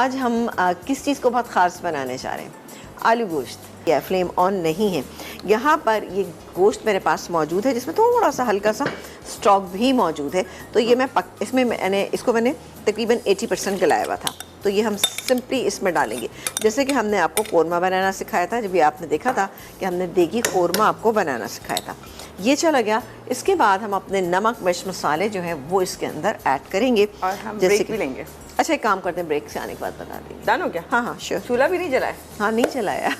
आज हम किस चीज़ को बहुत ख़ास बनाने जा रहे हैं, आलू गोश्त। या फ्लेम ऑन नहीं है। यहाँ पर ये गोश्त मेरे पास मौजूद है जिसमें थोड़ा सा हल्का सा स्टॉक भी मौजूद है। तो ये इसमें मैंने तकरीबन 80% गलाया हुआ था। तो ये हम सिंपली इसमें डालेंगे, जैसे कि हमने आपको कोरमा बनाना सिखाया था। जब भी आपने देखा था कि हमने देगी कोरमा आपको बनाना सिखाया था, ये चला गया। इसके बाद हम अपने नमक मिर्च मसाले जो हैं वो इसके अंदर ऐड करेंगे और हम जैसे ब्रेक भी लेंगे। अच्छा, एक काम करते हैं, ब्रेक से आने के बाद बता देंगे। डन हो गया? हाँ हाँ श्योर। चूल्हा भी नहीं जलाया? हाँ नहीं चलाया।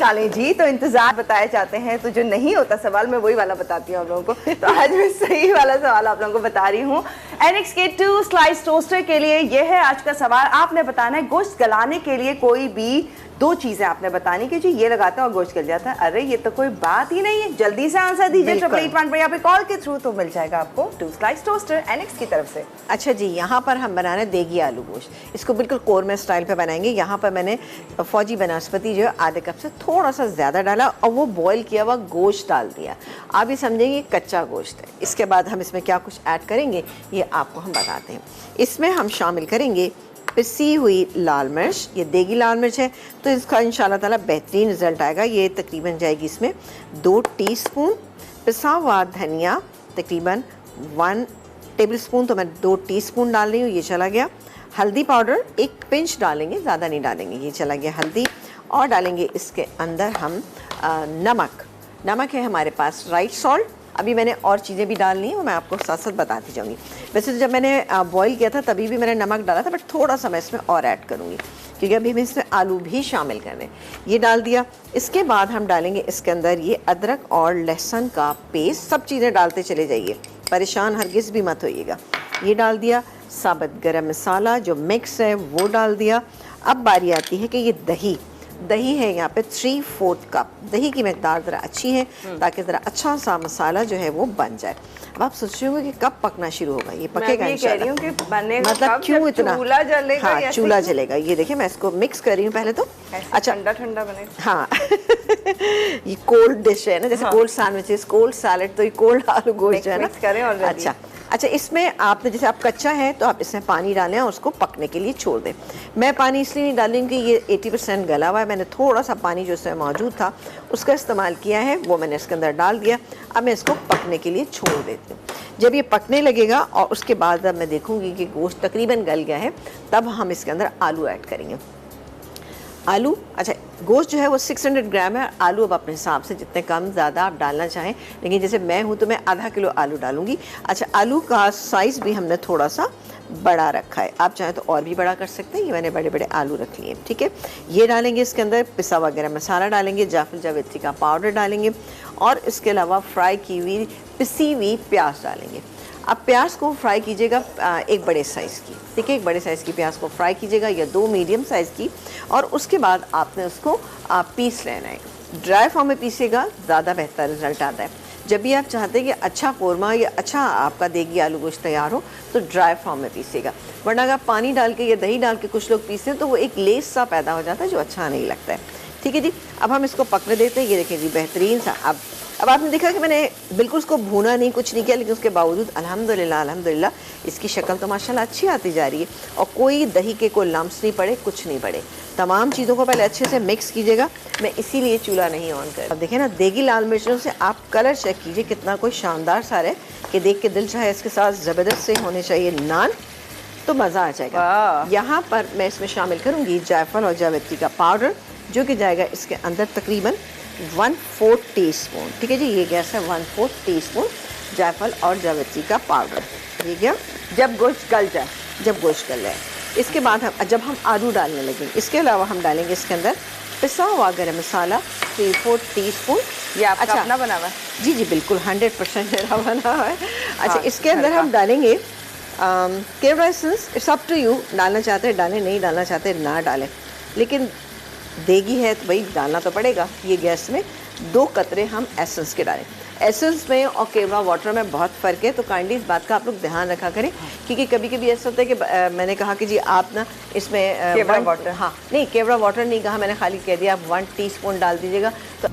चलें जी, तो इंतजार बताए जाते हैं। तो जो नहीं होता सवाल मैं वही वाला बताती हूँ आप लोगों को। तो आज मैं सही वाला सवाल आप लोगों को बता रही हूँ। NXK2 स्लाइस टोस्टर के लिए ये है आज का सवाल। आपने बताना है गोश्त गलाने के लिए कोई भी दो चीजें आपने बतानी कि जी ये लगाता है और गोश्त गल जाता है। अरे ये तो कोई बात ही नहीं है। जल्दी से आंसर दीजिए 888 पर, यहाँ पे कॉल के थ्रू तो मिल जाएगा आपको 2 स्लाइस टोस्टर NX की तरफ से। अच्छा जी, यहाँ पर हम बना रहे हैं देगी आलू गोश्त। इसको बिल्कुल कोरमा स्टाइल पे बनाएंगे। यहाँ पर मैंने फौजी बनस्पति जो है आधे कप से थोड़ा सा ज़्यादा डाला और वो बॉईल किया हुआ गोश्त डाल दिया। आप ये समझेंगे कच्चा गोश्त है। इसके बाद हम इसमें क्या कुछ ऐड करेंगे ये आपको हम बताते हैं। इसमें हम शामिल करेंगे पिसी हुई लाल मिर्च। ये देगी लाल मिर्च है तो इसका इंशाल्लाह ताला बेहतरीन रिजल्ट आएगा। ये तकरीबन जाएगी इसमें 2 टीस्पून। पिसा हुआ धनिया तकरीबन 1 टेबलस्पून, तो मैं 2 टीस्पून डाल रही हूँ, ये चला गया। हल्दी पाउडर 1 पिंच डालेंगे, ज़्यादा नहीं डालेंगे, ये चला गया हल्दी। और डालेंगे इसके अंदर हम नमक है हमारे पास, राइट सॉल्ट। अभी मैंने और चीज़ें भी डालनी है, वो मैं आपको साथ साथ बताती जाऊँगी। वैसे तो जब मैंने बॉईल किया था तभी भी मैंने नमक डाला था, बट थोड़ा सा मैं इसमें और ऐड करूँगी क्योंकि अभी मैं इसमें आलू भी शामिल कर रहे हैं। ये डाल दिया। इसके बाद हम डालेंगे इसके अंदर ये अदरक और लहसुन का पेस्ट। सब चीज़ें डालते चले जाइए, परेशान हरगिज़ भी मत होइएगा। ये डाल दिया। साबुत गरम मसाला जो मिक्स है वो डाल दिया। अब बारी आती है कि ये दही है यहाँ पे 3/4 कप। दही की मकदार ज़रा अच्छी है ताकि ज़रा अच्छा सा मसाला जो है वो बन जाए। अब आप सोच रहे होंगे कि कब पकना शुरू होगा, ये पकेगा इंशाल्लाह। मैं कह रही हूँ कि बनेगा मतलब क्यों इतना चूल्हा जलेगा? हाँ चूल्हा जलेगा। ये देखिए मैं इसको मिक्स कर रही हूँ पहले तो। अच्छा, ठंडा ठंडा बनेगा। हाँ ये कोल्ड डिश है ना, जैसे कोल्ड सैंडविचेस, कोल्ड सैलेड, तो ये कोल्ड आलू गोश्त है ना। करें और अच्छा इसमें आपने जैसे आप कच्चा है तो आप इसमें पानी डालें और उसको पकने के लिए छोड़ दें। मैं पानी इसलिए नहीं डाली क्योंकि ये 80% गला हुआ है। मैंने थोड़ा सा पानी जो इसमें मौजूद था उसका इस्तेमाल किया है, वो मैंने इसके अंदर डाल दिया। अब मैं इसको पकने के लिए छोड़ देती हूँ। जब ये पकने लगेगा और उसके बाद अब मैं देखूँगी कि गोश्त तकरीबन गल गया है, तब हम इसके अंदर आलू ऐड करेंगे। आलू, अच्छा गोश्त जो है वो 600 ग्राम है। आलू अब अपने हिसाब से जितने कम ज़्यादा आप डालना चाहें, लेकिन जैसे मैं हूँ तो मैं आधा किलो आलू डालूंगी। अच्छा आलू का साइज़ भी हमने थोड़ा सा बड़ा रखा है, आप चाहें तो और भी बड़ा कर सकते हैं। ये मैंने बड़े बड़े आलू रख लिए, ठीक है। ये डालेंगे इसके अंदर, पिसा हुआ गरम मसाला डालेंगे, जायफल जावित्री का पाउडर डालेंगे और इसके अलावा फ्राई की हुई पिसी हुई प्याज डालेंगे। अब प्याज को फ्राई कीजिएगा एक बड़े साइज़ की, ठीक है, एक बड़े साइज़ की प्याज को फ्राई कीजिएगा या 2 मीडियम साइज़ की। और उसके बाद आपने उसको पीस लेना है। ड्राई फॉर्म में पीसेगा ज़्यादा बेहतर रिजल्ट आता है। जब भी आप चाहते हैं कि अच्छा कोरमा या अच्छा आपका देगी आलू गोश्त तैयार हो तो ड्राई फॉर्म में पीसेगा, वरना अगर पानी डाल के या दही डाल के कुछ लोग पीसते हैं तो वो एक लेस सा पैदा हो जाता है जो अच्छा नहीं लगता है, ठीक है जी। अब हम इसको पकने देते हैं। ये देखें जी बेहतरीन सा। अब आपने देखा कि मैंने बिल्कुल उसको भूना नहीं, कुछ नहीं किया, लेकिन उसके बावजूद अल्हम्दुलिल्लाह इसकी शक्ल तो माशाल्लाह अच्छी आती जा रही है और कोई दही के कोई लम्स नहीं पड़े, कुछ नहीं पड़े। तमाम चीज़ों को पहले अच्छे से मिक्स कीजिएगा। मैं इसीलिए चूल्हा नहीं ऑन कर। अब देखिए ना, देगी लाल मिर्चों से आप कलर चेक कीजिए कितना कोई शानदार सा है कि देख के दिल चाहे इसके साथ ज़बरदस्त से होने चाहिए नान, तो मज़ा आ जाएगा। यहाँ पर मैं इसमें शामिल करूँगी जायफल और जावित्री का पाउडर, जो कि जाएगा इसके अंदर तकरीबन 1/4 टीस्पून, ठीक है जी। ये गैस है 1/4 टीस्पून जायफल और जावित्री का पाउडर। ये गया जब गोश्त गल जाए, जब गोश्त गल जाए। इसके बाद जब हम आलू डालने लगेंगे, इसके अलावा हम डालेंगे इसके अंदर पिसा हुआ गरम मसाला 3/4 टीस्पून। ये आपका अपना बना हुआ है? जी जी बिल्कुल 100% मेरा बना हुआ है। अच्छा इसके अंदर हम डालेंगे केवड़ा essence. It's up to you, डालना चाहते हैं डालें, नहीं डालना चाहते ना डालें, लेकिन देगी है तो भाई डालना तो पड़ेगा। ये गैस में 2 कतरे हम एसेंस के डालें। एसेंस में और केवड़ा वाटर में बहुत फ़र्क है, तो काइंडली इस बात का आप लोग ध्यान रखा करें क्योंकि कभी कभी ऐसा होता है कि मैंने कहा कि जी आप ना इसमें केवड़ा वाटर, हाँ नहीं केवड़ा वाटर नहीं कहा मैंने, खाली कह दिया आप 1 टीस्पून डाल दीजिएगा तो